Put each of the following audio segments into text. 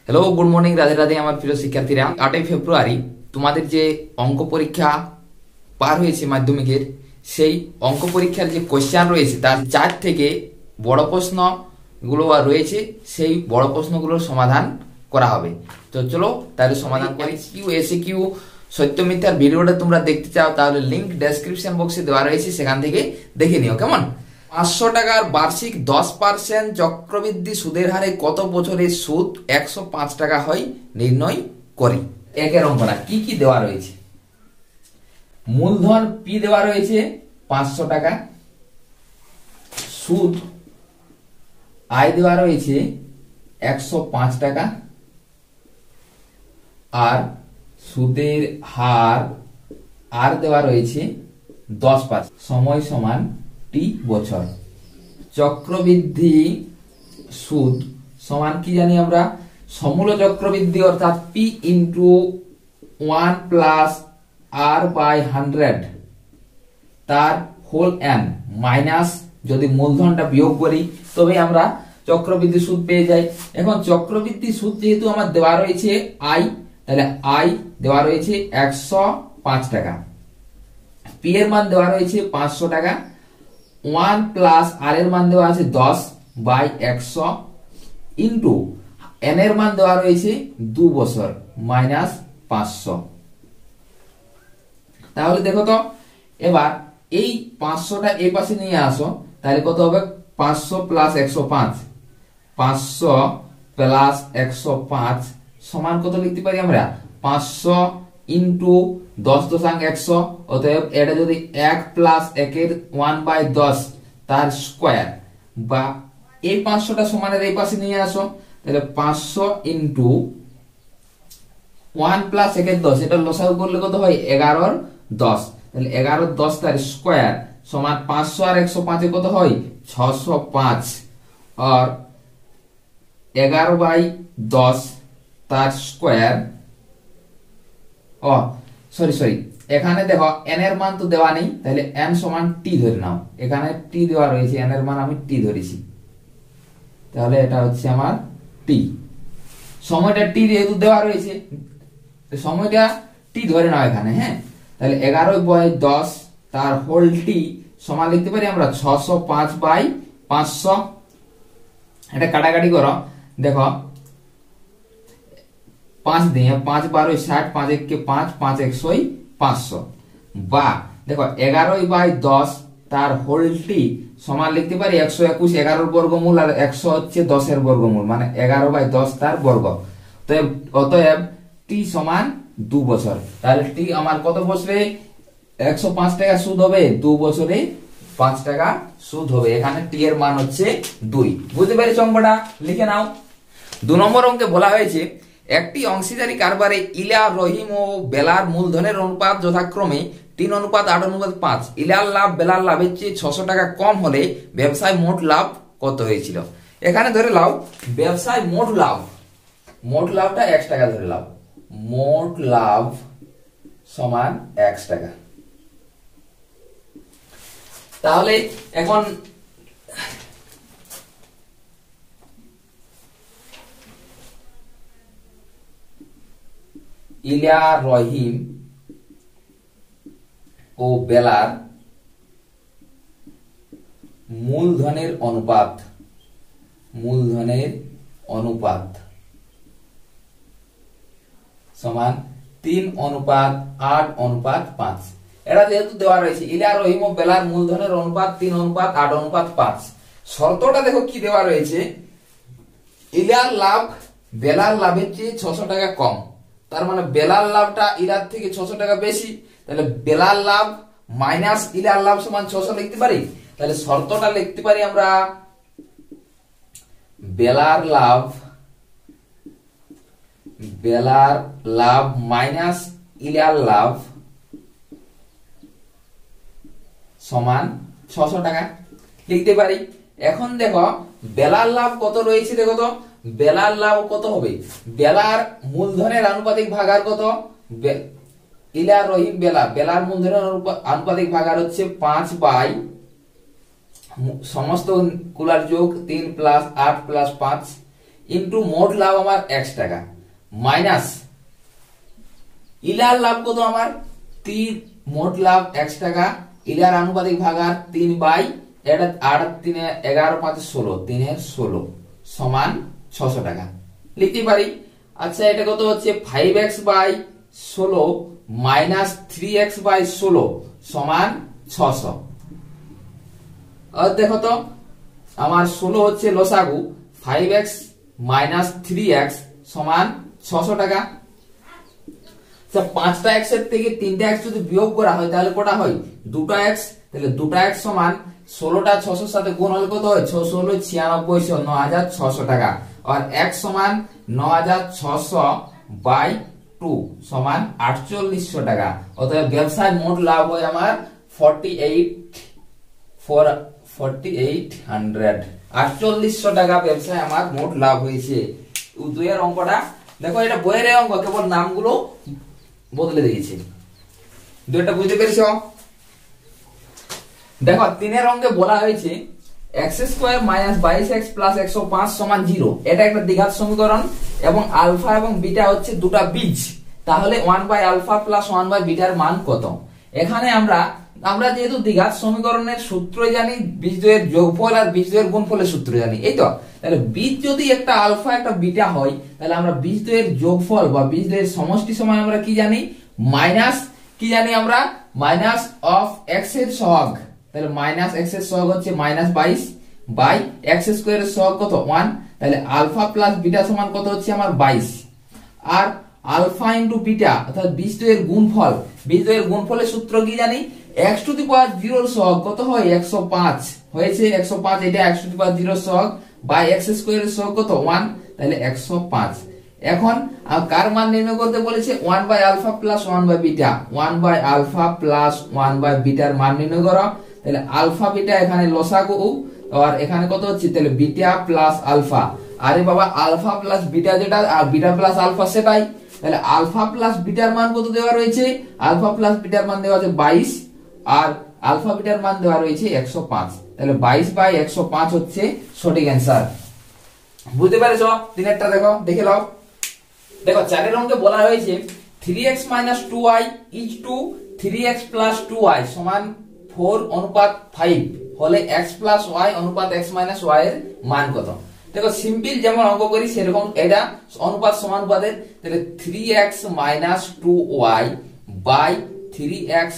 Hello, good morning, Radhe Radhe আমার প্রিয় শিক্ষার্থীরা। 8ই ফেব্রুয়ারি তোমাদের যে অঙ্ক পরীক্ষা পার হয়েছে মাধ্যমিকের, সেই অঙ্ক পরীক্ষার যে কোশ্চেন রয়েছে তার 4 থেকে বড় প্রশ্নগুলো রয়েছে, সেই বড় প্রশ্নগুলোর সমাধান করা হবে। তো চলো তাহলে সমাধান করি। কিউ এসে কিউ সত্য মিথ্যার ভিডিওটা তোমরা দেখতে চাও তাহলে লিঙ্ক ডেসক্রিপশন বক্সে দেওয়া রয়েছে, সেখান থেকে দেখে নিও। কেমন? 500 টাকার বার্ষিক 10% চক্রবৃদ্ধি সুদের হারে কত বছরের সুদ 105 টাকা হয় নির্ণয় করি। একের অঙ্কটা কি কি দেওয়া রয়েছে? মূলধন পি দেওয়া রয়েছে 500 টাকা, সুদ আয় দেওয়া রয়েছে 105 টাকা, আর সুদের হার আর দেওয়া রয়েছে 10%, সময় সমান টি বছর। চক্রবৃদ্ধি সুদ সমান কি জানি আমরা? সমূল চক্রবৃদ্ধি অর্থাৎ P into 1 plus R by 100 তার হোল এন মাইনাস যদি মূলধনটা বিয়োগ করি তবে আমরা চক্রবৃদ্ধি সুদ পেয়ে যাই। এখন চক্রবৃদ্ধি সুদ যেহেতু আমার দেওয়া রয়েছে আই, তাহলে আই দেওয়া রয়েছে 105 টাকা, পি এর মান দেওয়া রয়েছে 500 টাকা, 1 প্লাস আর এর মান দেওয়া আছে 10 বাই 100 ইন্টু এন এর মান দেওয়া রয়েছে 2 বছর মাইনাস 500। তাহলে দেখো তো, এবার এই 500টা এই পাশে নিয়ে আসো, তাহলে কত হবে? 500 প্লাস 105, 500 প্লাস 105 সমান কত লিখতে পারি আমরা? 500 ইন্টু 10 দশাংশ 100, অতএব এটা যদি 1 প্লাস 1 এর 1 বাই 10 তার স্কয়ার, বা এই 500টা সমানের এই পাশে নিয়ে আসো, তাহলে 500 ইন্টু 1 প্লাস 1 এর 10, এটা লসাগু করলে কত হয়? 11 এর 10, তাহলে 11 এর 10 তার স্কয়ার সমান 500 আর 105 এ কত হয়? 605, আর 11 বাই 10 তার স্কয়ার। সরি এখানে দেখো n এর মান তো দেওয়া নেই, তাহলে n সমান t ধরে নাও। এখানে t দেওয়া রয়েছে, n এর মান আমি t ধরেছি, তাহলে এটা হচ্ছে আমার t। সময়টা t যেহেতু দেওয়া রয়েছে, সময়টা t ধরে নাও এখানে। হ্যাঁ, তাহলে 11 বাই 10 তার হোল t সমান লিখতে পারি আমরা 605 বাই 500। এটা কাটাকাটি করো, দেখো 5 দিয়ে 5 12 60, 5 1 কে 5, 5 1 500, বা দেখো 11 বাই 10 তার হোল টি সমান লিখতে পারি 121, 11 এর বর্গমূল আর 100 হচ্ছে 10 এর বর্গমূল, মানে 11 বাই 10 তার বর্গ। অতএব টি সমান 2 বছর। তাহলে টি আমার কত বছরে 105 টাকা সুদ হবে? 2 বছরে 5 টাকা সুদ হবে। এখানে টি এর মান হচ্ছে 2। বুঝতে পেরেছ অঙ্কটা? লিখে নাও। 2 নম্বর অঙ্কে বলা হয়েছে একটি অংশীদারি কারবারে ইলা, রহিম ও বেলার মূলধনের অনুপাত যথাক্রমে 3:8:5। ইলার লাভ বেলার লাভের চেয়ে 600 টাকা কম হলে ব্যবসায় মোট লাভ কত হয়েছিল? এখানে ধরে লাভ ব্যবসায় মোট লাভটা 1 টাকা ধরে লাভ, মোট লাভ সমান 1 টাকা। তাহলে এখন ইলা, রহিম ও বেলার মূলধনের অনুপাত সমান 3:8:5। এটা যেহেতু দেওয়া রয়েছে ইলা, রহিম ও বেলার মূলধনের অনুপাত 3:8:5, শর্তটা দেখো কি দেওয়া রয়েছে? ইলার লাভ বেলার লাভের চেয়ে 600 টাকা কম, তার মানে বেলার লাভটা ইলার থেকে 600 টাকা বেশি, তাহলে বেলার লাভ মাইনাস ইলার লাভ সমান 600 লিখতে পারি। তাহলে শর্তটা লিখতে পারি আমরা বেলার লাভ মাইনাস ইলার লাভ সমান 600 টাকা লিখতে পারি। এখন দেখো বেলার লাভ কত রয়েছে, দেখো তো বেলার লাভ কত হবে? বেলার মূলধনের আনুপাতিক ভাগার কত? ইলা, রহিম, বেলার মূলধনের আনুপাতিক ভাগার হচ্ছে 5 বাই সমস্ত গুলার যোগ 3 প্লাস 8 প্লাস 5 ইন্টু মোট লাভ আমার x টাকা মাইনাস ইলার লাভ কত আমার 3, মোট লাভ x টাকা, ইলার আনুপাতিক ভাগার 3 বাই এটা 8 3 11 5 16 3 এর 16 সমান 600 টাকা লিখতে পারি। আচ্ছা এটা কত হচ্ছে 5x by 16 minus 3x by 16 সমান 600। আর দেখো তো আমার 16 হচ্ছে লসাগু, 5x মাইনাস 3x সমান 600 টাকা। আচ্ছা 5টা x এর থেকে 3টা x যদি বিয়োগ করা হয় তাহলে কটা হয় 2টা x, তাহলে 2টা x সমান 16টা 600 এর সাথে গুণ হলে কত হয় 616 96 9600 টাকা। আর x সমান 9600 বাই 2 সমান 4800 টাকা। অতএব ব্যবসায় মোট লাভ হয় আমার 4800 টাকা ব্যবসায় আমার মোট লাভ হয়েছে। দুইয়ের অঙ্কটা দেখো, এটা বইয়ের অঙ্ক, কেবল নামগুলো বদলে দিয়েছে। দুইটা বুঝতে পেরেছো? দেখো 3 এর অঙ্কে বলা হয়েছে x² মাইনাস 22x প্লাস 105 সমান 0। এটা একটা দ্বিঘাত সমীকরণ এবং আলফা এবং বিটা হচ্ছে দুটো বীজ। তাহলে 1/α প্লাস 1/β মান কত? এখানে আমরা যেহেতু দ্বিঘাত সমীকরণের সূত্র জানি, বীজদ্বয়ের যোগফল আর বীজদ্বয়ের গুণফলের সূত্র জানি, এই তো। তাহলে বীজ যদি একটা আলফা একটা বিটা হয় তাহলে আমরা বীজদ্বয়ের যোগফল বা বীজদ্বয়ের সমষ্টি সমান আমরা কি জানি মাইনাস আমরা মাইনাস অফ x এর সহগ। তাহলে মাইনাস x এর সহগ হচ্ছে মাইনাস 22 বাই x স্কয়ার এর সহগ কত 1। তাহলে আলফা প্লাস বিটা সমান কত হচ্ছে আমার 22। আর আলফা ইনটু বিটা অর্থাৎ বীজদ্বয়ের গুণফল, বীজদ্বয়ের গুণফলের সূত্র কি জানি x টু দি পাওয়ার 0 এর সহগ কত হয় 105 হয়েছে 105, এটা x টু দি পাওয়ার 0 এর সহগ বাই x স্কয়ার এর সহগ কত 1, তাহলে 105। এখন কার মান নির্ণয় করতে বলেছে 1/α প্লাস 1/β, 1/α প্লাস 1/β এর মান নির্ণয় করো। তাহলে আলফা বিটা এখানে লসাগু আর এখানে কত হচ্ছে তাহলে বিটা প্লাস আলফা। আরে বাবা আলফা প্লাস বিটা যেটা আর বিটা প্লাস আলফা সেটাই। তাহলে আলফা প্লাস বিটার মান কত দেওয়া রয়েছে, আলফা প্লাস বিটার মান দেওয়া আছে 22 আর আলফা বিটার মান দেওয়া রয়েছে 105। তাহলে 22/105 হচ্ছে সঠিক অ্যানসার। বুঝতে পেরেছো? তিনেরটা দেখো, দেখে নাও। দেখো 4 এর অঙ্কে বলা হয়েছে 3x 2y is two 3x 2y সমান 4:5 হলে x y অনুপাত x y এর মান কত? দেখো সিম্পল যেমন অঙ্ক করি সেরকম এটা অনুপাত সমানুপাতের। তাহলে 3x 2y by 3x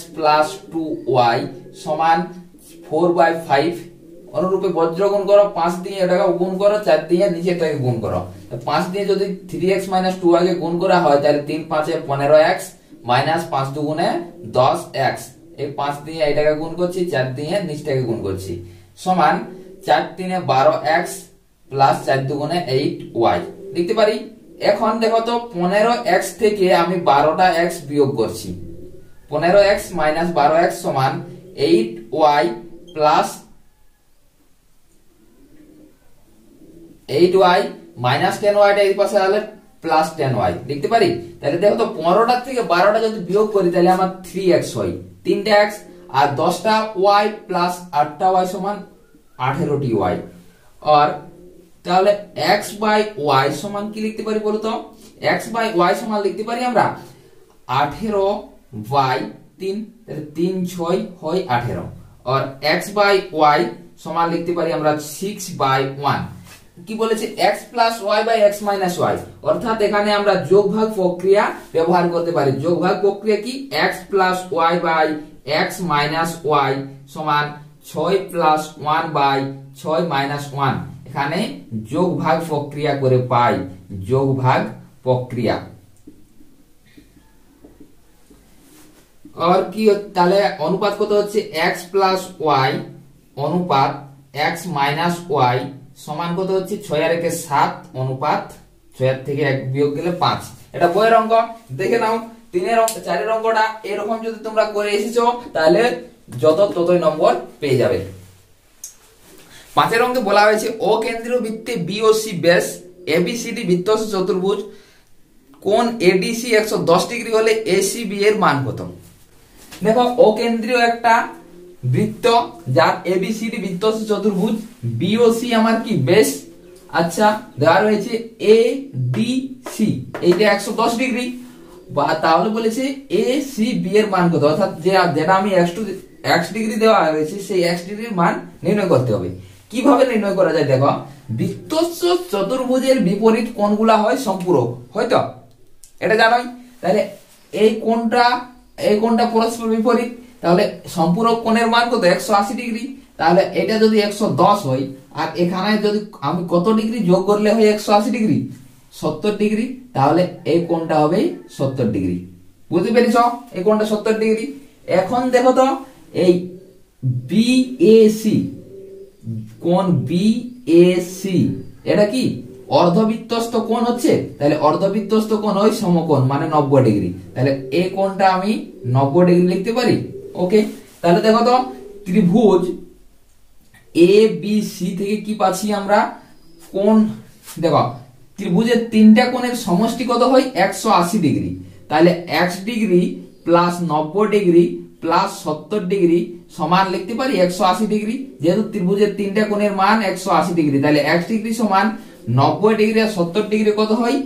2y সমান 4/5। অনুরূপে বজ্র গুণ করো, 5 দিয়ে এটাকে গুণ করো, 4 দিয়ে নিচেরটাকে গুণ করো। 5 দিয়ে যদি 3x 2y কে গুণ করা হয় তাহলে 3 5 এ 15x মাইনাস 5 দুগুণে 10x। এই 5 দিয়ে এটাকে গুণ করছি, 4 দিয়ে নিচটাকে গুণ করছি সমান 4 3 এ 12x প্লাস 4 দুগুণে 8y লিখতে পারি। এখন দেখো তো 15x থেকে আমি 12টা x বিয়োগ করছি। 15x মাইনাস 12x সমান 8y plus 8y minus 10y টা এই পাশে আলে প্লাস 10y লিখতে পারি। তাহলে দেখো তো 15টা থেকে 12টা যদি বিয়োগ করি তাহলে আমার 3x হয়, 3টা x আর 10টা y প্লাস 8টা y সমান 18টি y। আর তাহলে x বাই y সমান কি লিখতে পারি বলো তো? x বাই y সমান লিখতে পারি আমরা 18/3, তাহলে 3 6 হয় 18। আর x বাই y সমান লিখতে পারি আমরা 6/1। কি বলেছে x plus y by x minus y, অর্থাৎ এখানে আমরা যোগভাগ প্রক্রিয়া ব্যবহার করতে পারি। যোগভাগ প্রক্রিয়া কি x plus y by x minus y সমান 6 প্লাস 1 বাই 6 মাইনাস 1। এখানে যোগভাগ প্রক্রিয়া করে পাই, যোগভাগ প্রক্রিয়া। আর কি তাহলে অনুপাত কত হচ্ছে x প্লাস y অনুপাত x মাইনাস y সমান কত হচ্ছে 6 আর 1 এ 7 অনুপাত 6 থেকে 1 বিয়োগ গেলে 5। এটা বইয়ের অঙ্ক, দেখে নাও। 4 এর অঙ্কটা এরকম যদি তোমরা করে এসেছো তাহলে ততই নম্বর পেয়ে যাবে। 5 এর অঙ্কে বলা হয়েছে অকেন্দ্রীয় বৃত্তে বিওসি ব্যাস এবিসিডি বৃত্তস্থ চতুর্ভুজ কোণ এডিসি 110 ডিগ্রি হলে এসিবি এর মান কত? দেখো অকেন্দ্রীয় একটা বৃত্ত যার এবিসিডি বৃত্তস্থ চতুর্ভুজ, বিওসি আমার কি বেস আচ্ছা দেওয়া রয়েছে এ ডি সি, এইটা 110 ডিগ্রি, বা তাহলে বলেছে এ সি বি এর মান কত, অর্থাৎ যেটা আমি x ডিগ্রি দেওয়া রয়েছে সেই x ডিগ্রির মান নির্ণয় করতে হবে। কিভাবে নির্ণয় করা যায় দেখো, বৃত্তস্ত চতুর্ভুজের বিপরীত কোণগুলা হয় সম্পূরক, হয়তো এটা জানোই। তাহলে এই কোণটা পরস্পর বিপরীত, তাহলে সম্পূরক কোণের মান কত 180 ডিগ্রি। তাহলে এটা যদি 110 হয় আর এখানে যদি আমি কত ডিগ্রি যোগ করলে হয় 180 ডিগ্রি, 70 ডিগ্রি, তাহলে এই কোণটা হবে 70 ডিগ্রি। বুঝতে পেরেছ, এই কোণটা 70 ডিগ্রি। এখন দেখো তো এই বিএসি, কোণ বিএসি এটা কি অর্ধবৃত্তস্থ কোণ হচ্ছে, তাহলে অর্ধবৃত্তস্থ কোণ হয় সমকোণ মানে 90 ডিগ্রি। তাহলে এই কোণটা আমি 90 ডিগ্রি লিখতে পারি। ওকে, তাহলে দেখো তো ত্রিভুজ এ বি সি থেকে কি পাচ্ছি আমরা, কোণ দেখো ত্রিভুজের তিনটা কোণের সমষ্টি কত হয় 180 ডিগ্রি। তাহলে x degree plus 90 degree plus 70 degree সমান লিখতে পারি 180 ডিগ্রি। যেহেতু ত্রিভুজের তিনটা কোণের মান 180 ডিগ্রি, তাহলে x ডিগ্রি সমান 90 ডিগ্রি আর 70 ডিগ্রি কত হয়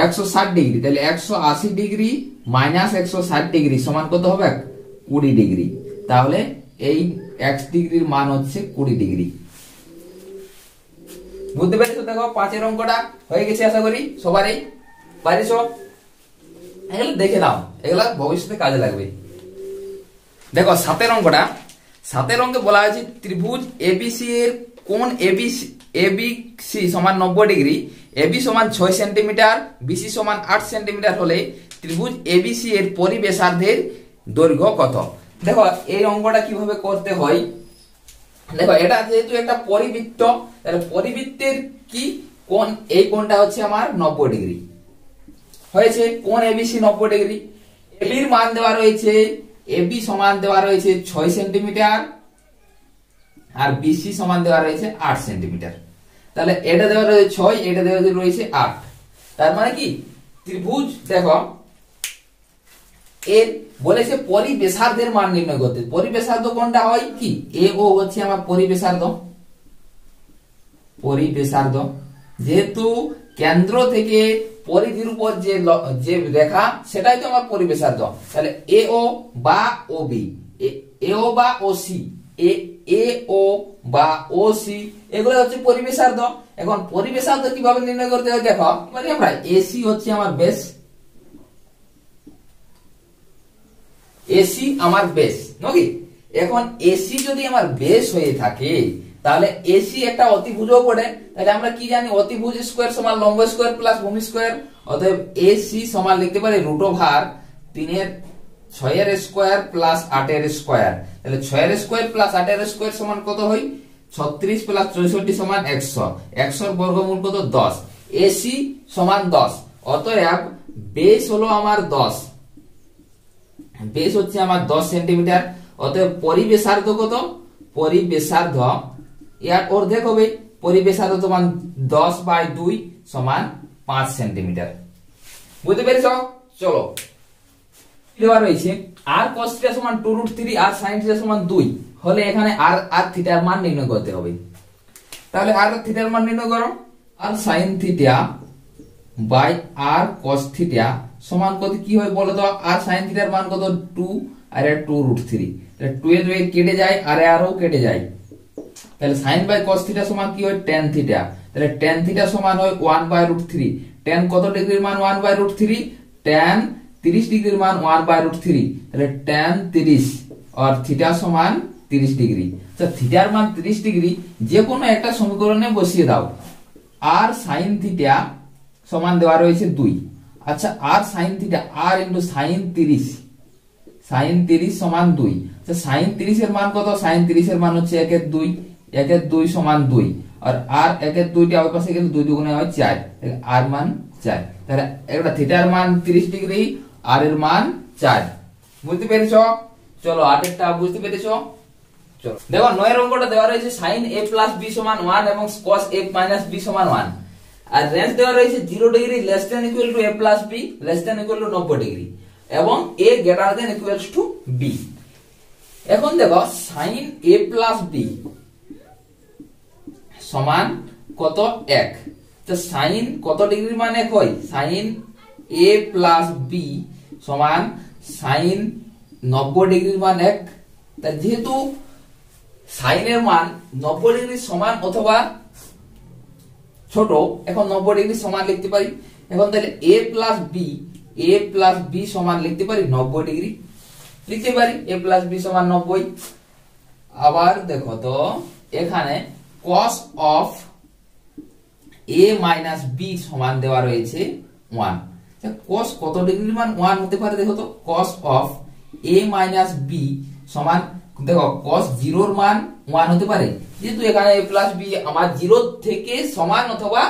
160 ডিগ্রি। তাহলে 180 ডিগ্রি মাইনাস 160 ডিগ্রি সমান কত হবে 20 ডিগ্রি। তাহলে এই x ডিগ্রির মান হচ্ছে 20 ডিগ্রি। বুঝতে পেরেছো? দেখো 5 অঙ্কটা হয়ে গেছে, আশা করি সবারই পারিছো। এগুলো দেখে নাও, এগুলা ভবিষ্যতে কাজে লাগবে। দেখো 7 অঙ্কটা, 7 অঙ্কে বলা হয়েছে ত্রিভুজ এবিসি এর কোণ এবিসি সমান 90 ডিগ্রি, এবি সমান 6 সেন্টিমিটার, বিসি সমান 8 সেন্টিমিটার হলে ত্রিভুজ এবিসি এর পরিবেশার্ধের দৈর্ঘ্য কত। দেখো এই অঙ্কটা কিভাবে করতে হয়, দেখো এটা যেহেতু একটা পরিবৃত্ত, তাহলে পরিবৃত্তের কি কোণ, এই কোণটা হচ্ছে আমার 90 ডিগ্রি হয়েছে, কোণ এবিসি 90 ডিগ্রি। এবির মান দেওয়া রয়েছে, এবি সমান দেওয়া রয়েছে 6 সেন্টিমিটার আর বিসি সমান দেওয়া রয়েছে 8 সেন্টিমিটার। তাহলে এটা দেওয়া রয়েছে 6, এটা দেওয়া রয়েছে 8। তার মানে কি ত্রিভুজ দেখো এর বলেছে পরিবেশার্ধের মান নির্ণয় করতে। পরিবেশার্ধ কোনটা হয় কি, এ ও হচ্ছে আমার পরিবেশার্ধ। যেহেতু কেন্দ্র থেকে পরিধির উপর যে রেখা সেটাই তো আমার পরিবেশার্ধ। তাহলে এ ও বা ও বি, এ ও বা ও সি, এ ও বা ও সি এগুলো হচ্ছে পরিবেশার্ধ। এখন পরিবেশার্ধ কিভাবে নির্ণয় করতে হয় দেখো, মানে আমরা এসি হচ্ছে আমার বেস, এসি আমার বেস নাকি। এখন এসি যদি আমার বেস হয়ে থাকে তাহলে এসি একটা অতিভুজও পড়ে। তাহলে আমরা কি জানি, অতিভুজ স্কয়ার সমান লম্ব স্কয়ার প্লাস ভূমি স্কয়ার। অতএব এসি সমান লিখতে পারি √3 এর 6 এর স্কয়ার প্লাস 8 এর স্কয়ার। তাহলে 6 এর স্কয়ার প্লাস 8 এর স্কয়ার সমান কত হয় 36 প্লাস 64 সমান 100, 100 এর বর্গমূল কত 10। এসি সমান 10, অতএব বেস হলো আমার 10, বেস হচ্ছে আমার 10 সেন্টিমিটার। অতএব পরিবেশার্ধ কত, পরিবেশার্ধ এর অর্ধেক হবে, পরিবেশার্ধ সমান 10/2 সমান 5 সেন্টিমিটার। বুঝতে পেরেছো? চলো দেওয়া রয়েছে আর cos θ সমান 2√3 আর sin θ সমান 2 হলে এখানে আর থিটার মান নির্ণয় করতে হবে। তাহলে আর থিটার মান নির্ণয় করো, আর sin θ বাই আর cos θ সমান কত কি হয় বলো তো, আর sin θ এর মান কত 2 আর 2√3। তাহলে 2 এর 2 কেটে যায় আর আরও কেটে যায়। তাহলে sin বাই cos θ সমান কি হয় tan θ। তাহলে tan θ সমান হয় 1/√3। tan কত ডিগ্রির মান 1/√3, tan 30 ডিগ্রির মান 1/√3। তাহলে tan 30 আর θ সমান 30 ডিগ্রি। তো থিটার মান 30 ডিগ্রি যে কোনো একটা সমীকরণে বসিয়ে দাও। আর sin θ সমান দেওয়া রয়েছে 2। আচ্ছা আর sin θ আর ইনটু sin 30, sin 30 সমান 2। তো sin 30 এর মান কত, sin 30 এর মান হচ্ছে 1 এর 2, 1 এর 2 সমান 2 আর 1 এর 2 টা ওই পাশে গেলে 2 দুগুণে হয় 4, আর মান 4। তাহলে এটা থিটার মান 30 ডিগ্রি আর এর মান 4। বুঝতে পেরেছো? চলো 8 এরটা বুঝতে পেরেছো? চলো দেখো 9 এর অঙ্কটা দেওয়া রয়েছে sin a প্লাস b সমান 1 এবং cos a মাইনাস b সমান 1 আর রেঞ্জ দেওয়া রয়েছে 0 degree less than equal to a plus b less than equal to 90 degree এবং a greater than equals to b। এখন দেখো sin a প্লাস b সমান কত 1। তো সাইন কত ডিগ্রির মান 1 হয়? সাইন a প্লাস বি সমান সাইন 90 ডিগ্রির মান 1। তা যেহেতু সাইনের মান 90 ডিগ্রি সমান অথবা ছোট, এখন 90 ডিগ্রি সমান লিখতে পারি। এখন তাহলে a প্লাস বি সমান লিখতে পারি 90 ডিগ্রি, লিখতে পারি a প্লাস বি সমান 90। আবার দেখো তো এখানে cos of a minus B সমান দেওয়া রয়েছে 1। cos কত ডিগ্রির মান 1 হতে পারে? দেখো তো cos of a minus B সমান, দেখো cos 0 এর মান 1 হতে পারে, যেহেতু এখানে a প্লাস বি আমার 0 থেকে সমান অথবা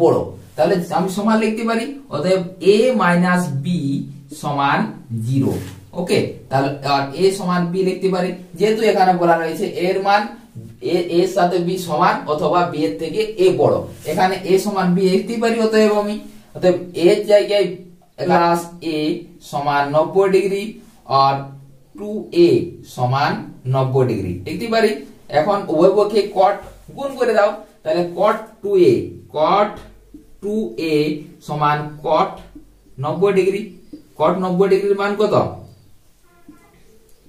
বড়, তাহলে আমি সমান লিখতে পারি। অতএব a মাইনাস বি সমান 0। ওকে, তাহলে আর a সমান b লিখতে পারি, যেহেতু এখানে বলা রয়েছে a এর মান a এর সাথে b সমান অথবা b এর থেকে a বড়, এখানে a সমান b লিখতে পারি। অতএব a এর জায়গায় প্লাস a সমান 90 ডিগ্রি আর 2a সমান 90 ডিগ্রি লিখতে পারি। এখন উভয় পক্ষে cot গুণ করে দাও, তাহলে cot 2a সমান cot 90 ডিগ্রি। cot 90 ডিগ্রির মান কত?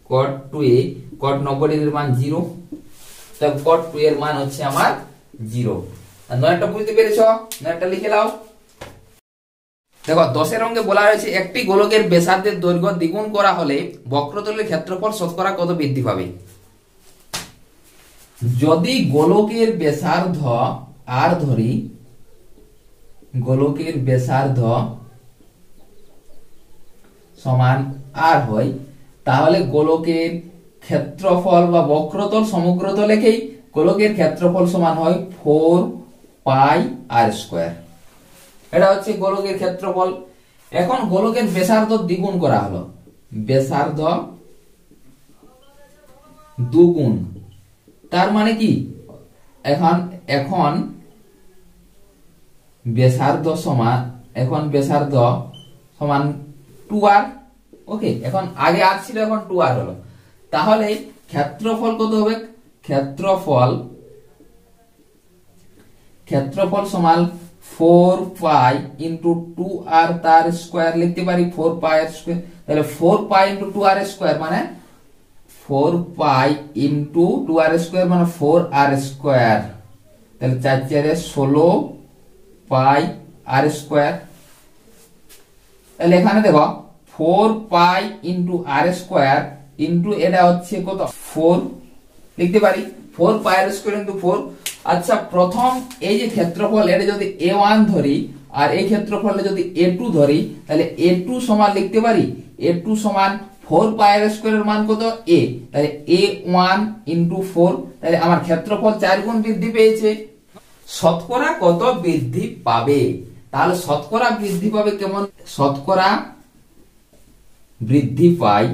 cot 90 ডিগ্রির মান 0। তাহলে cot 2 এর মান হচ্ছে আমার 0। আর নয়টা বুঝতে পেরেছো? নয়টা লিখে দাও। দেখো 10 এর অঙ্কে বলা হয়েছে একটি গোলকের ব্যাসার্ধের দৈর্ঘ্য দ্বিগুণ করা হলে বক্রতলের ক্ষেত্রফল শতকরা কত বৃদ্ধি পাবে? যদি গোলকের ব্যাসার্ধ r ধরি, গোলকের ব্যাসার্ধ সমান r হয়, তাহলে গোলকের ক্ষেত্রফল বা বক্রতল সমগ্রতলেকেই গোলকের ক্ষেত্রফল সমান হয় 4 পাই r স্কয়ার। এটা হচ্ছে গোলকের ক্ষেত্রফল। এখন গোলকের ব্যাসার্ধ দ্বিগুণ করা হলো, ব্যাসার্ধ দুগুণ, তার মানে কি? এখন ব্যাসার্ধ সমান 2r। ওকে, এখন আগে r ছিল, এখন 2r হলো, তাহলে ক্ষেত্রফল কত হবে? ক্ষেত্রফল সমান 4 পাই ইন্টু 2r তার স্কয়ার লিখতে পারি, 4 পাই r স্কয়ার। তাহলে 4 পাই ইন্টু 2r স্কয়ার মানে 4 পাই ইন্টু 2r স্কয়ার মানে 4r স্কয়ার। তাহলে 4 4 16 পাই r স্কয়ার। তাহলে এখানে দেখো 4 pi into r square into এটা হচ্ছে কত? 4 লিখতে পারি, 4 পাই r স্কয়ার ইন্টু 4। আচ্ছা, প্রথম এই যে ক্ষেত্রফল, এটা যদি a1 ধরি আর এই ক্ষেত্রফলে যদি a2 ধরি, তাহলে a2 সমান লিখতে পারি, a2 সমান 4 পাই r স্কয়ারের মান কত? a। তাহলে a1 ইনটু 4, তাহলে আমার ক্ষেত্রফল 4 গুণ বৃদ্ধি পেয়েছে। শতকরা কত বৃদ্ধি পাবে? তাহলে শতকরা বৃদ্ধি পাবে কেমন? শতকরা বৃদ্ধি পায়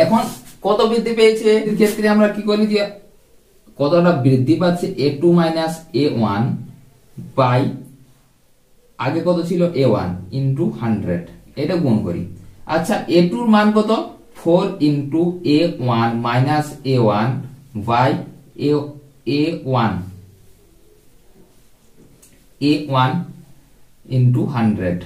এখন কত বৃদ্ধি পেয়েছে এর ক্ষেত্রে আমরা কি করি যে কতটা বৃদ্ধি পাচ্ছে a2 মাইনাস a1 বাই আগে কত ছিল a1 ইনটু 100, এটা গুণ করি। আচ্ছা, a2 এর মান কত? 4 into a1 minus a1 by a1 into 100।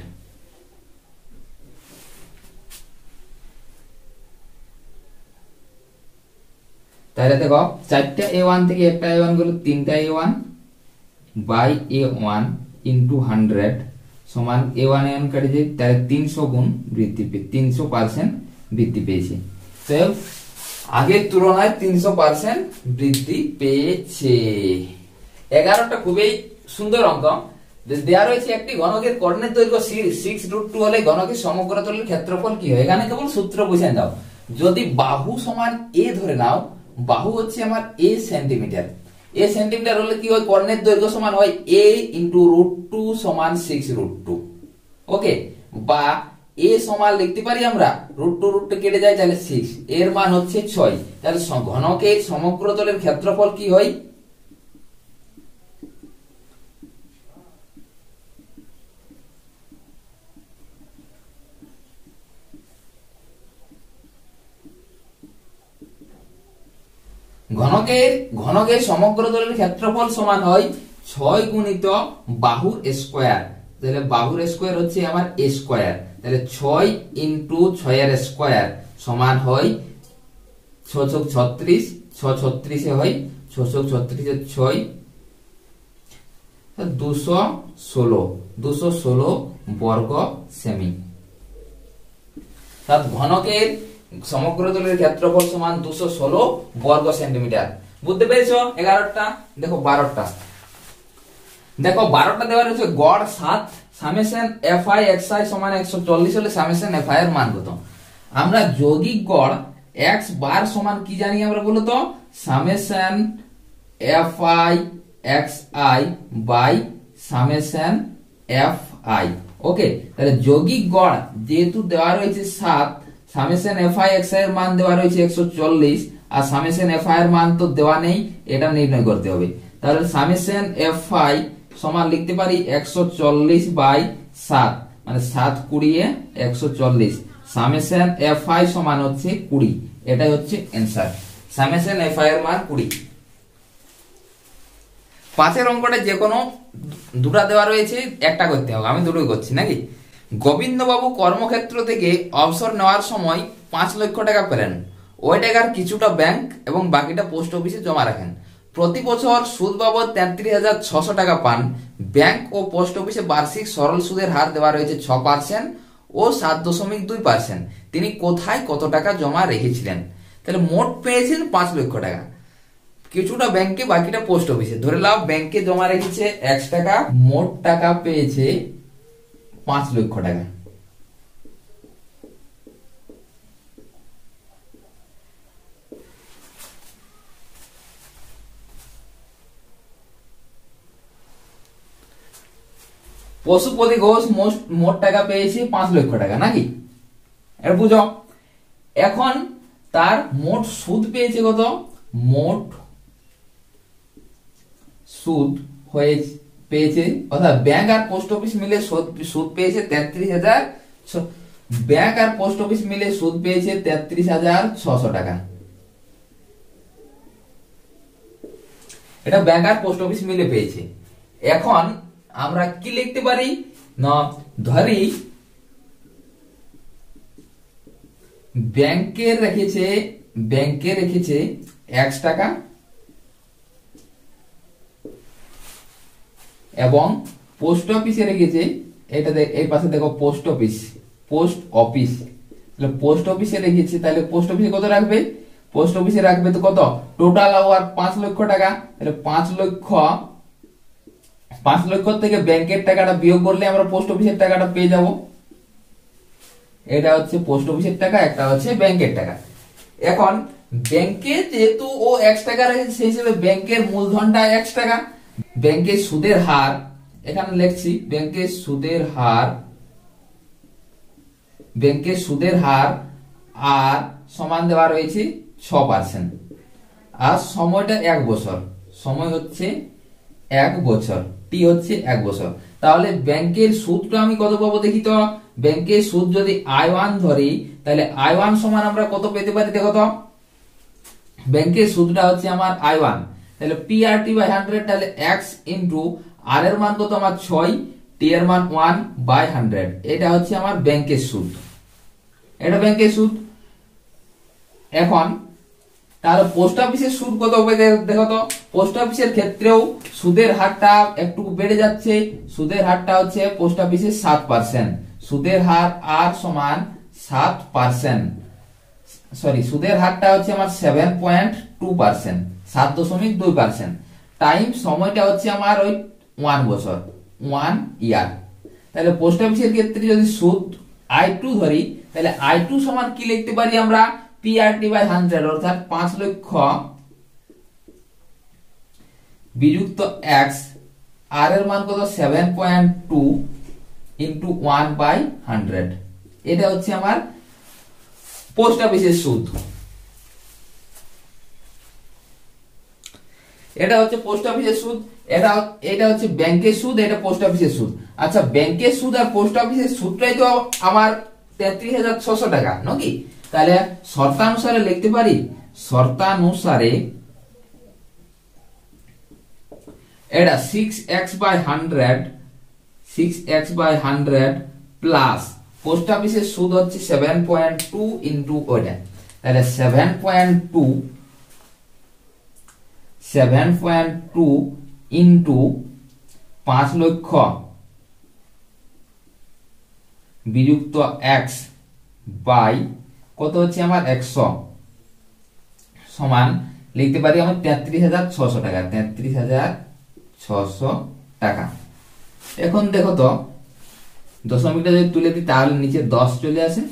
তাহলে দেখো 4টা a1 থেকে একটা a1 গেল 3টা a1 বাই a1 ইনটু 100 সমান a1 a1 কেটে যায়, তাহলে 300 গুণ বৃদ্ধি পেয়ে 300% বৃদ্ধি পেয়েছে। তো আগের তুলনায় 300% বৃদ্ধি পেয়েছে। 11টা খুবই সুন্দর অঙ্ক। দেয়া রয়েছে একটি ঘনকের কর্ণের দৈর্ঘ্য 6√2 হলে ঘনকের সমগ্রতলের ক্ষেত্রফল কি হয়? এখানে কেবল সূত্র বুঝে নাও। যদি বাহু সমান a ধরে নাও, বাহু হচ্ছে আমার a সেন্টিমিটার, a সেন্টিমিটার হলে কি হয়? কর্ণের দৈর্ঘ্য সমান হয় a ইনটু √2 সমান 6√2। ওকে, বা a সমান লিখতে পারি আমরা √2 কেটে যায়, তাহলে 6, এর মান হচ্ছে 6। তাহলে ঘনকের সমগ্রতলের ক্ষেত্রফল কি হয়? ঘনকের ঘনকের সমগ্র তলের ক্ষেত্রফল সমান হয় 6 গুণিত বাহুর স্কয়ার। তাহলে বাহুর স্কয়ার হচ্ছে আমার a স্কয়ার, তাহলে 6 ইনটু 6 এর স্কয়ার সমান হয় 6 6 36, 6 36 এ হয় 6 6 36 এর 6 216 বর্গ সেমি। তার ঘনকের সমগ্র তলের ক্ষেত্রফল সমান 216 বর্গ সেন্টিমিটার। বুঝতে পেরেছো? 11টা। দেখো 12টা। দেখো 12টা দেওয়া রয়েছে গড় 7, সামেশন fi xi সমান 140 হলে সামেশন fi এর মান কত? আমরা যৌগিক গড় x বার সমান কি জানি আমরা বলো তো? Summation fi xi by summation fi। Okay, তাহলে যৌগিক গড় যেহেতু দেওয়া রয়েছে 7, সামেশন fi xi এর মান দেওয়া রয়েছে 140 আর সামেশন fi এর মান তো দেওয়া নেই, এটা নির্ণয় করতে হবে। তাহলে সামেশন fi সমান লিখতে পারি 140 বাই 7, মানে 7 20 140। সামেশন fi সমান হচ্ছে 20, এটাই হচ্ছে অ্যানসার। সামেশন fi এর মান 20। 5 অঙ্কটা যে কোনো দুটা দেওয়া রয়েছে, একটা করতে হবে, আমি দুটোই করছি নাকি। গোবিন্দবাবু কর্মক্ষেত্র থেকে অবসর নেওয়ার সময় 5 লক্ষ টাকা পেলেন। ওই টাকার কিছুটা ব্যাংক এবং বাকিটা পোস্ট অফিসে জমা রাখেন। প্রতি বছর সুদ বাবদ 33,600 টাকা পান। ব্যাংক ও পোস্ট অফিসে বার্ষিক সরল সুদের হার দেওয়া রয়েছে 6% ও 7.2%। তিনি কোথায় কত টাকা জমা রেখেছিলেন? তাহলে মোট পেয়েছেন 5 লক্ষ টাকা, কিছুটা ব্যাংকে বাকিটা পোস্ট অফিসে। ধরে লাভ ব্যাংকে জমা রেখেছে 1 টাকা, মোট টাকা পেয়েছে 5 লক্ষ টাকা। পশুপতি ঘোষ মোট টাকা পেয়েছে 5 লক্ষ টাকা নাকি, এটা বুঝো। এখন তার মোট সুদ পেয়েছে কত? মোট সুদ পেয়েছে, অর্থাৎ ব্যাংক আর পোস্ট অফিস মিলে সুদ পেয়েছে 33,000। ব্যাংক আর পোস্ট অফিস মিলে সুদ পেয়েছে 33,600 টাকা। এটা ব্যাংক আর পোস্ট অফিস মিলে পেয়েছে। এখন আমরা কি লিখতে পারি না, ধরি ব্যাংকে রেখেছে 1 টাকা এবং পোস্ট অফিসে রেখেছে, এটা এই পাশে দেখো পোস্ট অফিস, তাহলে পোস্ট অফিসে রেখেছে, তাহলে পোস্ট অফিসে কত রাখবে? পোস্ট অফিসে রাখবে তো কত? টোটাল আর 5 লক্ষ টাকা, তাহলে 5 লক্ষ থেকে ব্যাংকের টাকাটা বিয়োগ করলে আমরা পোস্ট অফিসের টাকাটা পেয়ে যাব। এটা হচ্ছে পোস্ট অফিসের টাকা, একটা হচ্ছে ব্যাংকের টাকা। এখন ব্যাংকে যেহেতু ও 1 টাকা রেখেছে, সেই হিসেবে ব্যাংকের মূলধনটা 1 টাকা। ব্যাংকের সুদের হার এখানে লিখছি, ব্যাংকের সুদের হার আর সমান দেওয়া রয়েছে 6%, আর সময়টা 1 বছর, সময় হচ্ছে 1 বছর, টি হচ্ছে 1 বছর। তাহলে ব্যাংকের সুদটা আমি কত পাবো দেখি তো। ব্যাংকের সুদ যদি I1 ধরি, তাহলে I1 সমান আমরা কত পেতে পারি দেখো তো। ব্যাংকের সুদটা হচ্ছে আমার I1, তাহলে PRT বাই 100, তাহলে x ইনটু r এর মান কত আমার 6, t এর মান 1 বাই 100। এটা হচ্ছে আমার ব্যাংকের সুদ, এটা ব্যাংকের সুদ। এখন তাহলে পোস্ট অফিসের সুদ কত হবে দেখো তো। পোস্ট অফিসের ক্ষেত্রেও সুদের হারটা একটু বেড়ে যাচ্ছে। সুদের হারটা হচ্ছে পোস্ট অফিসে 7%, সুদের হার আর সমান 7%, সরি সুদের হারটা হচ্ছে আমার 7.2%, 7.2%। টাইম সময়টা হচ্ছে আমার ওই 1 বছর, 1 ইয়ার। তাহলে পোস্ট অফিসের ক্ষেত্রে যদি সুদ I2 ধরি, তাহলে I2 সমান কি লিখতে পারি আমরা? PRT বাই 100, অর্থাৎ 5 লক্ষ বিযুক্ত x, r এর মান কত 7.2 ইনটু 1 বাই 100। এটা হচ্ছে আমার পোস্ট অফিসের সুদ। এটা হচ্ছে পোস্ট অফিসের সুদ, এটা হচ্ছে ব্যাংকের সুদ, এটা পোস্ট অফিসের সুদ। আচ্ছা, ব্যাংকের সুদ আর পোস্ট অফিসের সুদটাই তো আমার 33,600 টাকা নাকি। তাহলে শর্তানুসারে লিখতে পারি, শর্তানুসারে এটা 6x/100 6x/100 প্লাস পোস্ট অফিসের সুদ হচ্ছে 7.2 ইনটু ওটা, তাহলে 7.2 ইনটু 5 লক্ষ বিযুক্ত x বাই কত হচ্ছে আমার 100 সমান লিখতে পারি আমরা 33,600 টাকা, 33,600 টাকা। এখন দেখো তো দশমিকটা যদি তুলে দিই তাহলে নিচে 10 চলে আসে।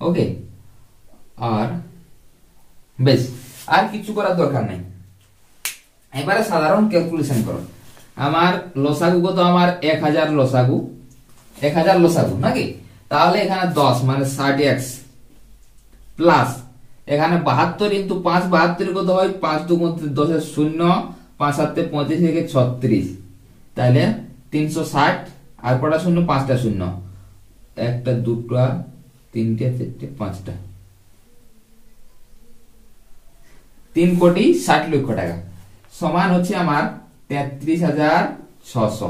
ওকে, আর বেশ আর কিছু করার দরকার নেই। এবারে সাধারণ ক্যালকুলেশন করো। আমার লসাগু কত, আমার 1000 লসাগু, 1000 লসাগু নাকি, তাহলে এখানে 10 মানে 60x প্লাস এখানে 72 ইনটু 5, 72 কত হয় 5 2 10 0, 5 7 25 থেকে 36, তাহলে 360 আর কটা শূন্য, 5টা শূন্য, 1টা 2টা 3টে 4টে 5টা, 3,60,00,000 টাকা সমান হচ্ছে আমার 33,600।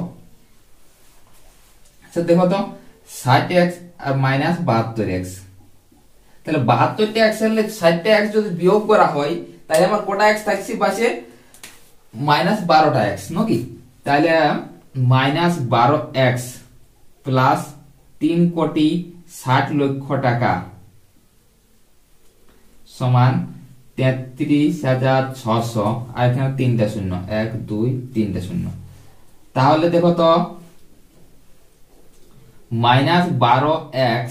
আচ্ছা দেখো তো 60x আর মাইনাস 72x, তাহলে 72টা x এর 60টা x যদি বিয়োগ করা হয় তাহলে আমার কটা x থাকছে পাশে, মাইনাস 12টা x নাকি, তাহলে মাইনাস 12x প্লাস 3,60,00,000 টাকা সমান 33,600 আর এখানে 3টা শূন্য, 1 2 3টা শূন্য, তাহলে দেখো তো মাইনাস 12x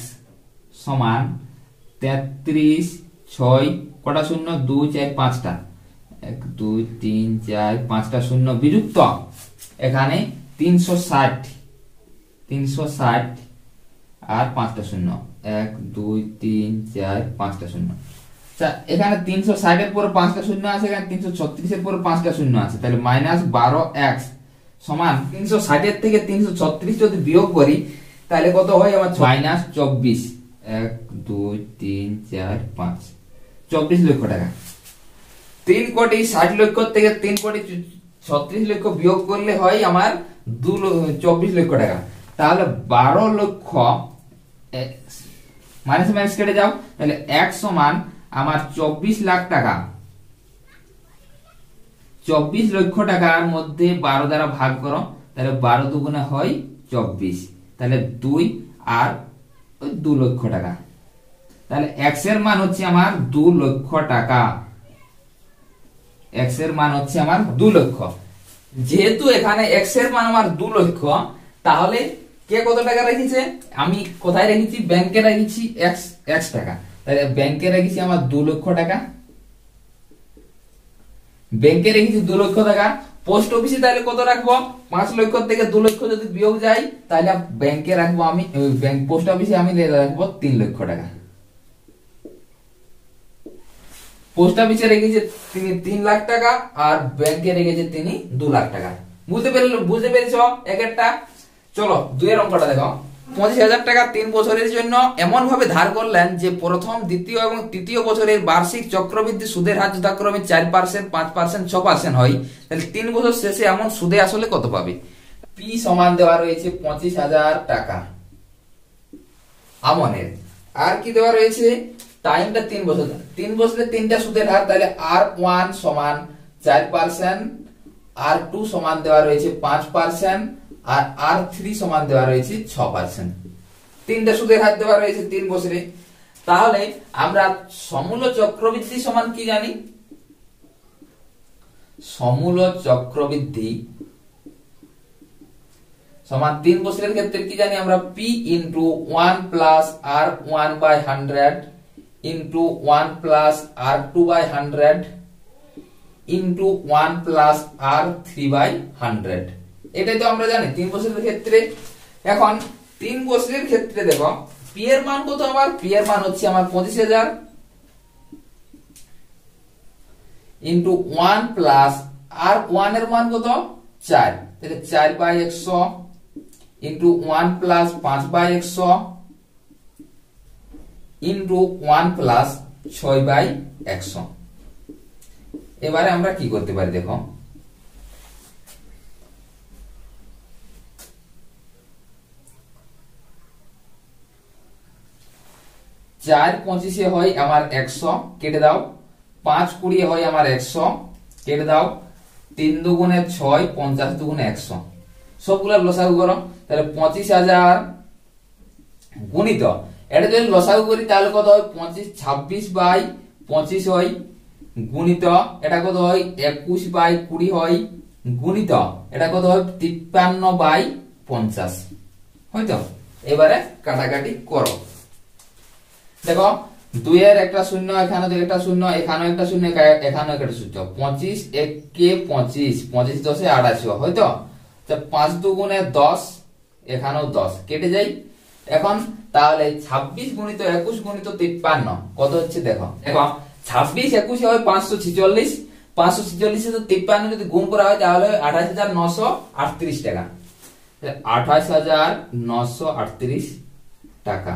সমান 33 6 কটা শূন্য, 2 4 5টা, 1 2 3 4 5টা শূন্য বিযুক্ত এখানে 360 আর 5টা শূন্য, 1 2 3 4 5টা শূন্য। আচ্ছা এখানে 360 এর পর 5টা শূন্য আছে, এখানে 336 এর পর 5টা শূন্য আছে, তাহলে মাইনাস 12x সমান 360 এর থেকে 336 যদি বিয়োগ করি তাহলে কত হয় আমার, মাইনাস 24, 1 2 3 4 5, 24,00,000 টাকা। 3,60,00,000 থেকে 3,36,00,000 বিয়োগ করলে হয় আমার 24,00,000 টাকা, তাহলে 12 লক্ষ মাইনাস মাইনাস কেটে যাও, তাহলে x সমান আমার 24 লাখ টাকা, 24 লক্ষ টাকার মধ্যে 12 দ্বারা ভাগ করো, তাহলে 12 দুগুণে হয় 24, তাহলে 2 আর 2 লক্ষ টাকা, তাহলে x এর মান হচ্ছে আমার 2 লক্ষ টাকা, x এর মান হচ্ছে আমার 2 লক্ষ। যেহেতু এখানে x এর মান আমার 2 লক্ষ, তাহলে কে কত টাকা রেখেছে, আমি কোথায় রেখেছি, ব্যাংকে রেখেছি x টাকা, তাহলে ব্যাংকে রেখেছি আমার 2 লক্ষ টাকা, ব্যাংকে রেখেছি 2 লক্ষ টাকা। পোস্ট অফিসে তাহলে কত রাখবো, 5 লক্ষ থেকে 2 লক্ষ যদি বিয়োগ যায় তাহলে ব্যাংকে রাখবো আমি, পোস্ট অফিসে আমি রাখবো 3 লক্ষ টাকা। পোস্ট অফিসে রেখেছে তিনি 3 লাখ টাকা আর ব্যাংকে রেখেছে তিনি 2 লাখ টাকা। বুঝতে পেরেছ এক একটা। চলো 2 এর অঙ্কটা দেখো। 25,000 টাকা 3 বছরের জন্য এমন ভাবে ধার করলেন যে প্রথম, দ্বিতীয় এবং তৃতীয় বছরের বার্ষিক চক্রবৃদ্ধি সুদের হার যথাক্রমে 4%, 5%, 6% হয়, তাহলে 3 বছর শেষে এমন সুদে আসলে কত পাবে? পি সমান দেওয়া রয়েছে 25,000 টাকা আমনের, আর কি দেওয়া রয়েছে, টাইমটা 3 বছর, 3 বছরে 3টা সুদের হার, তাহলে R1 সমান 4%, R2 সমান দেওয়া রয়েছে 5%, আর R3 সমান দেওয়া রয়েছে 6%। 3টা সুদের হার দেওয়া রয়েছে 3 বছরে। তাহলে আমরা সমূল চক্রবৃদ্ধি সমান কি জানি, সমূল চক্রবৃদ্ধি সমান 3 বছরের ক্ষেত্রে কি জানি আমরা, P into 1 plus R1/100 into 1 plus R2/100 into 1 plus R3/100। এটাই তো আমরা জানি 3 বছরের ক্ষেত্রে। এখন 3 বছরের ক্ষেত্রে দেখো পি এর মান কত, আমার পি এর মান হচ্ছে আমার 25,000 ইনটু 1 প্লাস আর 1 এর মান কত 4, তাহলে 4/100 ইনটু 1 প্লাস 5/100 ইনটু 1 প্লাস 6/100। এবারে আমরা কি করতে পারি দেখো, 4 25 হয় আমার 100 কেটে দাও, 5 20 হয় আমার 100 কেটে দাও, 3 দুগুণে 6, 50 দুগুণে 100, সবগুলো লসাগু করো। তাহলে 25,000 গুণিত, এটা যদি লসাগু করি তাহলে কত হয় 26 হয় গুণিত, এটা কত হয় 21/20 হয় গুণিত, এটা কত হয় 53/50 হয়তো। এবারে কাটাকাটি করো। দেখো 2 এর একটা শূন্য, এখানে একটা শূন্য, এখানেও একটা শূন্য, এখানেও একটা শূন্য, 25 1 25, 25 10 28 হয়তো। 5 দুগুণে 10, এখানেও 10 কেটে যাই। এখন তাহলে 26 গুণিত 21 গুণিত 53 কত হচ্ছে দেখো। দেখো 26 21 হয় 546, 546 এ 53 যদি গুণ করা হয় তাহলে 28,938 টাকা, 28,938 টাকা।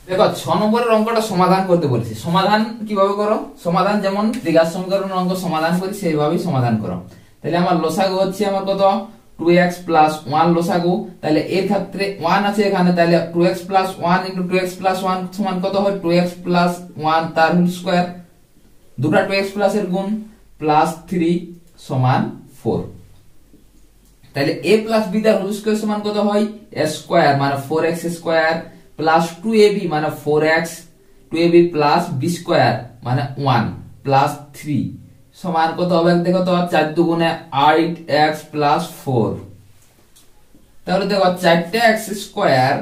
দেখো 6 নম্বরের অঙ্কটা সমাধান করতে বলেছি। সমাধান কিভাবে করো? সমাধান যেমন দ্বিঘাত সমীকরণের অঙ্ক সমাধান করি সেইভাবেই সমাধান করো। তাহলে আমার লসাগু হচ্ছে আমার কত 2x + 1 লসাগু, তাহলে এর ক্ষেত্রে 1 আছে এখানে, তাহলে 2x + 1 * 2x + 1 সমান কত হয় 2x + 1 তার হোল স্কয়ার, দুটো 2x প্লাস এর গুণ +3 সমান 4। তাহলে a + b তার হোল স্কয়ার সমান কত হয় a স্কয়ার মানে 4x স্কয়ার প্লাস 2ab মানে 4x, 2ab plus b square মানে 1 প্লাস 3 সমান কত হবে দেখো তো 4 দুগুণে 8x প্লাস 4। তাহলে দেখো 4x square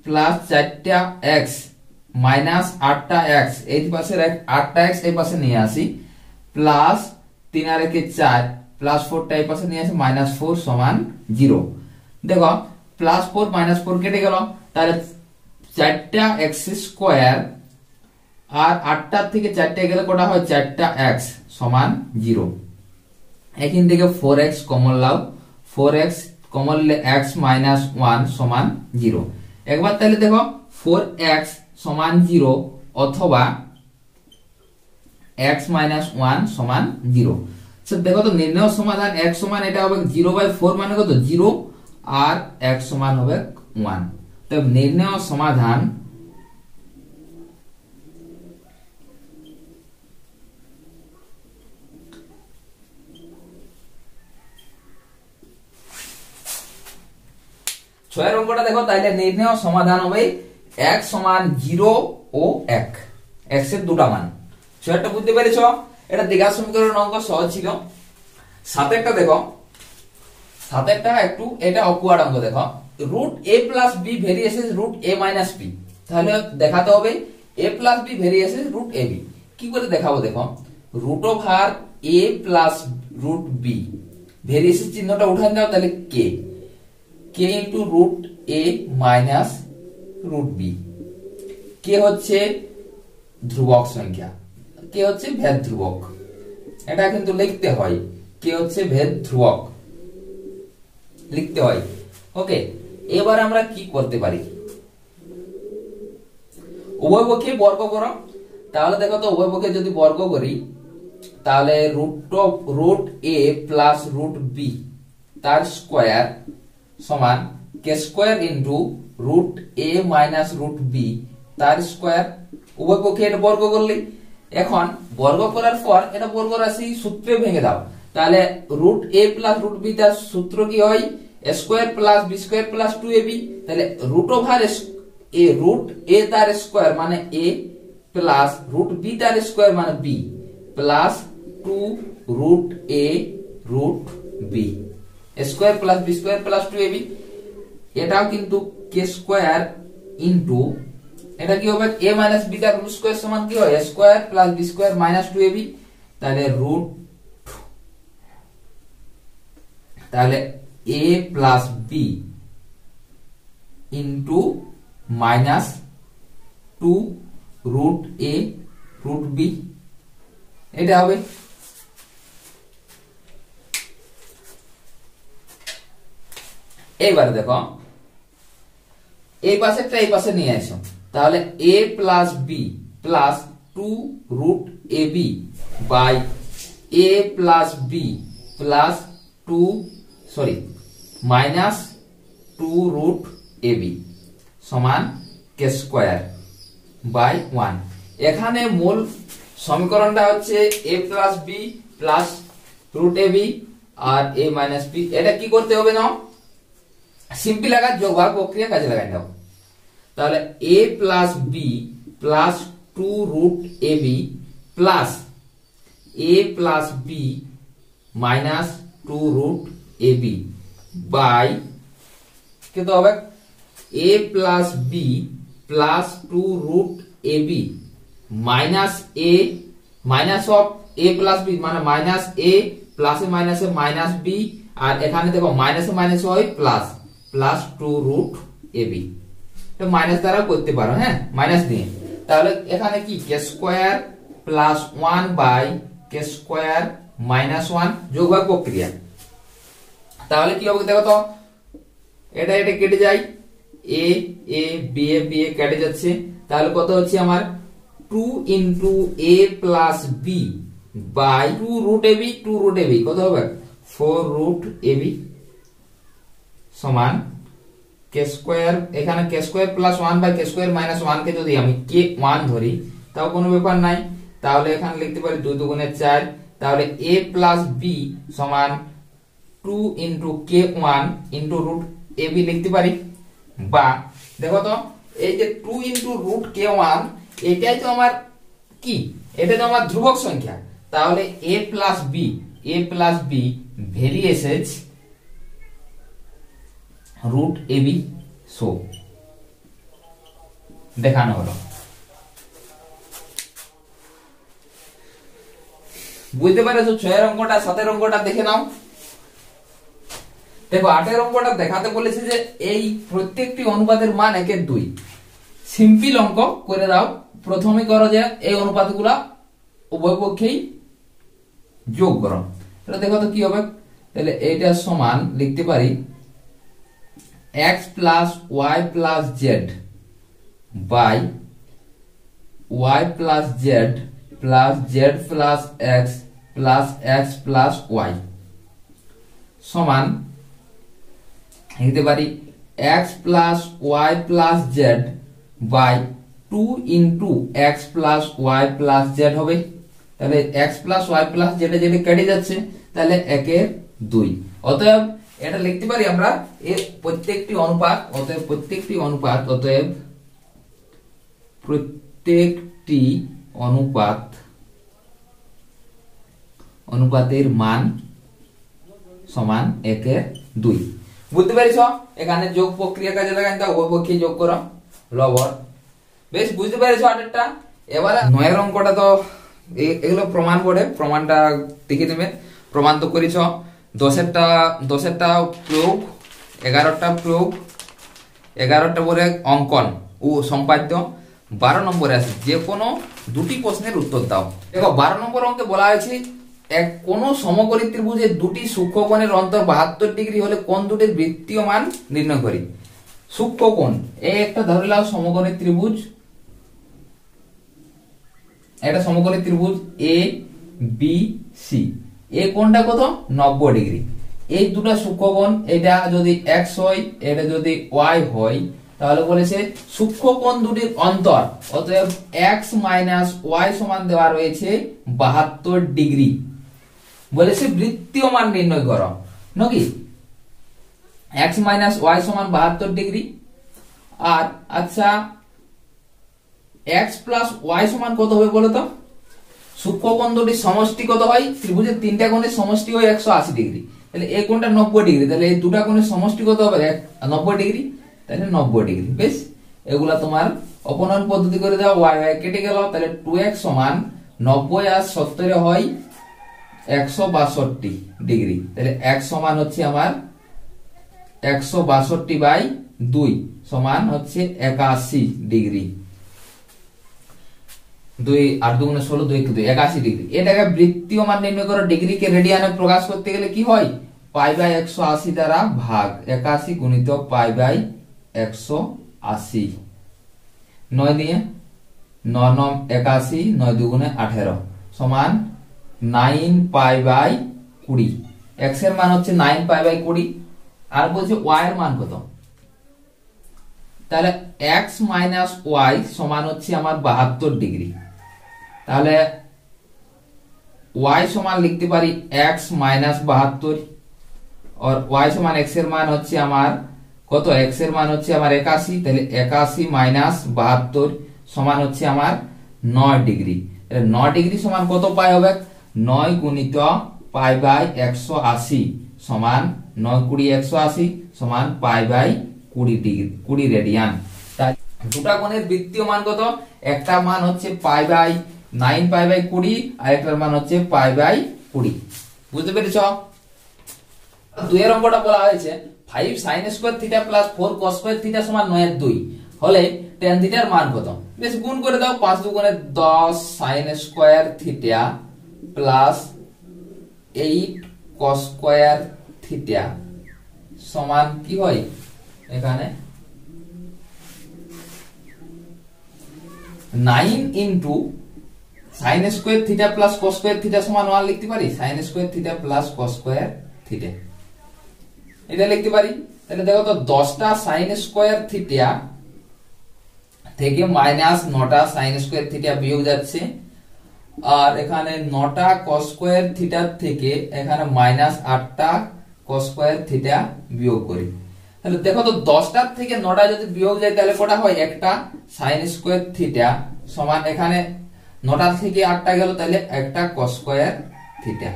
plus 4x minus 8x, এই পাশে 8x এই পাশে নিয়ে আসি, প্লাস 3 আর 1 4 প্লাস 4টা এই পাশে নিয়ে আসি মাইনাস 4 সমান 0। দেখো প্লাস 4 মাইনাস 4 কেটে গেল, তাহলে 4টা x স্কয়ার আর 8টা থেকে 4টা গেলে কটা হয় 4টা x সমান 0। এখান থেকে 4x কমন লাও, 4x কমন নিলে x মাইনাস 1 সমান 0। একবার তাহলে দেখো 4x সমান 0 অথবা x মাইনাস 1 সমান 0। দেখো তো নির্ণয় সমাধান x সমান এটা হবে 0/4 মানে কত 0 আর x সমান হবে 1। তো নির্ণয় সমাধান ছয়ের অঙ্কটা দেখো, তাইলে নির্ণয় সমাধান হবে x সমান 0 ও 1, x এর দুটো মান। ছয়টা বুঝতে পেরেছো? এটা দ্বিঘাত সমীকরণের অঙ্ক সহজ ছিল। সাতেরটা দেখো, সাতেরটা একটু এটা অকওয়ার্ড অঙ্ক। দেখো √a + b ভেরিয়েসেস √a - b, তাহলে দেখাতে হবে a + b ভেরিয়েসেস √ab। কি করে দেখাবো দেখো, √a + √b ভেরিয়েসেস চিহ্নটা উঠাই দাও, তাহলে k into √a minus √b। k হচ্ছে ধ্রুবক সংখ্যা, k হচ্ছে ভেদ ধ্রুবক, এটা কিন্তু লিখতে হয়, k হচ্ছে ভেদ ধ্রুবক লিখতে হয়। ওকে, এবার আমরা কি করতে পারি, উভয় পক্ষে বর্গ করো। তাহলে দেখো তো উভয় পক্ষে যদি বর্গ করি তাহলে √a + √b তার স্কয়ার সমান k square into √a - √b তার স্কয়ার। উভয় পক্ষে এটা বর্গ করলে, এখন বর্গ করার পর এটা বর্গ রাশি সূত্রে ভেঙে দাও, তাহলে √a + √b তার সূত্র কি হয় a square plus b square plus 2ab। তাহলে √a তার স্কয়ার মানে a প্লাস √b তার স্কয়ার মানে b plus 2√a √b square plus b square plus 2ab। এটাও কিন্তু k স্কয়ার ইনটু এটা কি হবে a - b তার রুট স্কয়ার সমান কি হয় a square plus b square minus 2ab। তাহলে a plus b into minus 2√a √b এটা হবে। এইবার দেখো এই পাশেরটা এই পাশে নিয়ে আসো, তাহলে a + b plus 2√ab by a + b plus minus 2√ab সমান কে স্কয়ার বাই 1। এখানে মূল সমীকরণটা হচ্ছে a plus B plus root A B আর a মাইনাস বি। এটা কি করতে হবে না, সিম্পল আকার যোগভাগ প্রক্রিয়া কাজে লাগাই দাও। তাহলে a plus B plus 2 root A B plus a plus B minus 2 root A B by কত হবে a plus B plus 2 root A B minus a minus of a plus B মানে minus a প্লাসে মাইনাসে minus B আর এখানে দেখো মাইনাসে মাইনাসে হয় plus plus 2 root A B. তো মাইনাস দ্বারা করতে পারো, হ্যাঁ মাইনাস দিয়ে। তাহলে এখানে কি K square plus 1 by K square minus 1 যোগভাগ প্রক্রিয়া। তাহলে কি হবে দেখো তো, এটা এটা কেটে যায়, a a b a b a কেটে যাচ্ছে। তাহলে কত হচ্ছে আমার 2 into a plus b by 2 root A B 2 root A B কত হবে 4 রুট এ বি সমান কে স্কয়ার। এখানে K square plus 1 by K square minus 1 কে যদি আমি কে 1 ধরি তাও কোনো ব্যাপার নাই। তাহলে এখানে লিখতে পারি 2 দুগুণে 4। তাহলে a প্লাস b সমান 2 into K 1 into root A B লিখতে পারি। বা দেখো তো এই যে 2 ইনটু রুট কে 1 এটাই তো আমার কি, এটা তো আমার ধ্রুবক সংখ্যা। তাহলে a plus B varies as root A B so দেখানো হলো। বুঝতে পারছো 6 এর অঙ্কটা 7 এর অঙ্কটা দেখে নাও। দেখো 8 এর অঙ্কটা দেখাতে বলেছে যে এই প্রত্যেকটি অনুপাতের মান 1/2। সিম্পল অঙ্ক করে দাও। প্রথমে করো যে এই অনুপাতগুলা উভয় পক্ষেই যোগ করো। তাহলে দেখো তো কি হবে। তাহলে এইটা সমান লিখতে পারি x plus y plus z by y plus z plus z plus x plus x plus y সমান লিখতে পারি x plus y plus z by 2 into x plus y plus z হবে। তাহলে x plus y plus z যেটা কেটে যাচ্ছে তাহলে 1/2। অতএব এটা লিখতে পারি আমরা এর প্রত্যেকটি অনুপাত, অতএব প্রত্যেকটি অনুপাতের মান সমান 1/2। বুঝতে পেরেছ? এখানে যোগ প্রক্রিয়া কাজে লাগাই দাও, উভয় পক্ষে যোগ করো লবর। বেশ বুঝতে পেরেছ 8এরটা। এবারে 9 এর অঙ্কটা তো এগুলো প্রমাণ পড়ে, প্রমাণটা দেখে নেবে। প্রমাণ তো করেছ। 10এরটা প্রয়োগ, 11টা প্রয়োগ, 11টা পরে অঙ্কন ও সম্পাদ্য। 12 নম্বরে আছে যে কোনো দুটি প্রশ্নের উত্তর দাও। দেখো 12 নম্বর অঙ্কে বলা হয়েছে কোন সমকোণী ত্রিভুজের দুটি সূক্ষ্মকোণের অন্তর 72 ডিগ্রি হলে কোণ দুটির বৃত্তীয় মান নির্ণয় করি। সূক্ষ্মকোণ এই একটা ধরে নাও সমকোণী ত্রিভুজ, একটা সমকোণী ত্রিভুজ এ বি সি। এই কোণটা কত 90 ডিগ্রি। এই দুটো সূক্ষ্মকোণ, এটা যদি x হয় এটা যদি y হয় তাহলে বলেছে সূক্ষ্মকোণ দুটির অন্তর, অতএব x মাইনাস y সমান দেওয়া রয়েছে 72 ডিগ্রি। বলেছে বৃত্তীয় মান নির্ণয় করো নাকি x মাইনাস y সমান 72 ডিগ্রি। আর আচ্ছা x প্লাস y সমান কত হবে বলো তো? সূক্ষ্মকোণ দুটির সমষ্টি কত হয়? ত্রিভুজের তিনটা কোণের সমষ্টি হয় 180 ডিগ্রি। তাহলে এই কোণটা 90 ডিগ্রি, তাহলে এই দুটো কোণের সমষ্টি কত হবে 90 ডিগ্রি, তাহলে 90 ডিগ্রি। বেশ এগুলা তোমার অপনয়ন পদ্ধতি করে দাও, y y কেটে গেল। তাহলে 2x সমান 90 আর 70 হয় 162 ডিগ্রি। তাহলে x সমান হচ্ছে আমার 162/2 সমান হচ্ছে 81 ডিগ্রি। 2 আর 2 গুণে 16, 2 2 81 ডিগ্রি। এটাকে বৃত্তীয় মান নির্ণয় করো। ডিগ্রিকে রেডিয়ানে প্রকাশ করতে গেলে কি হয়? π/180 দ্বারা ভাগ 81 গুণিত π/180। 9 দিয়ে 9 9 81, 9 2 গুণে 18 সমান 9π/20। x এর মান হচ্ছে 9π/20। আর বলছে y এর মান কত? তাহলে এক্স মাইনাস ওয়াই সমান হচ্ছে আমার 72 ডিগ্রি। তাহলে y সমান লিখতে পারি x মাইনাস 72 और y সমান x এর মান হচ্ছে আমার কত, x এর মান হচ্ছে আমার 81, তাহলে 81 মাইনাস 72 সমান হচ্ছে আমার 9 ডিগ্রি। তাহলে 9 ডিগ্রি সমান কত পাই হবে, 9 গুণিত পাই বাই 180 সমান 9 20 180 সমান পাই বাই 20 ডিগ্রি 20 রেডিয়ান। তাই দুটা কোণের বৃত্তীয় মান কত, একটা মান হচ্ছে পাই বাই 9 পাই বাই 20 আর একটার মান হচ্ছে পাই বাই 20। বুঝতে পেরেছো? দুইয়ের অঙ্কটা বলা হয়েছে 5 sin square theta plus 4 cos square theta সমান 9 এর 2 হলে tan থিটার মান কত। বেশ গুণ করে দাও, 5 দুগুণে 10 sin square theta plus 8 cos square theta সমান কি হয়, এখানে 9 into sin square theta plus cos square theta সমান 1 লিখতে পারি, sin square theta plus cos square theta এটা লিখতে পারি। তাহলে দেখো তো 10টা sin স্কয়ার থিটা থেকে মাইনাস 9টা sin স্কয়ার থিটা বিয়োগ যাচ্ছে, আর এখানে 9টা cos স্কয়ার থিটা থেকে এখানে মাইনাস 8টা cos স্কয়ার থিটা বিয়োগ করি। তাহলে দেখো তো 10টা থেকে 9টা যদি বিয়োগ যায় তাহলে কটা হয়, একটা sin স্কয়ার থিটা সমান এখানে 9টা থেকে 8টা গেল তাহলে একটা cos স্কয়ার থিটা।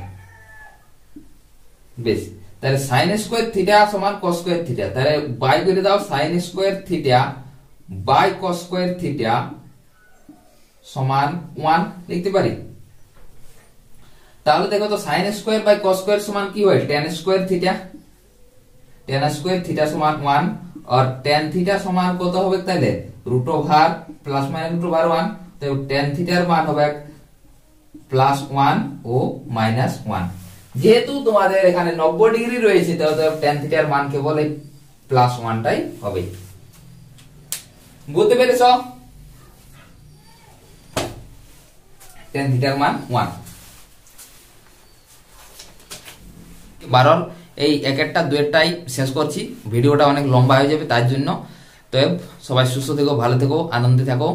বেশ, তাহলে sin স্কয়ার থিটা সমান cos স্কয়ার থিটা, তাহলে বাই করে দাও sin square theta by cos square theta সমান 1 লিখতে পারি। তাহলে দেখো তো sin square by cos square সমান কি হয়, tan square theta, tan square theta সমান 1 और tan থিটা সমান কত হবে, তাহলে root over plus minus root over 1, তাহলে tan থিটার মান হবে প্লাস 1 ও মাইনাস 1। যেহেতু তোমাদের এখানে 90 ডিগ্রি রয়েছে তাহলে tan থিটার মান কেবল এই প্লাস 1টাই হবে। বুঝতে পেরেছো? tan থিটার মান 1। 12 এই একেরটা দুয়েরটাই শেষ করছি, ভিডিওটা অনেক লম্বা হয়ে যাবে তার জন্য। তো সবাই সুস্থ থেকো, ভালো থেকো, আনন্দে থাকো।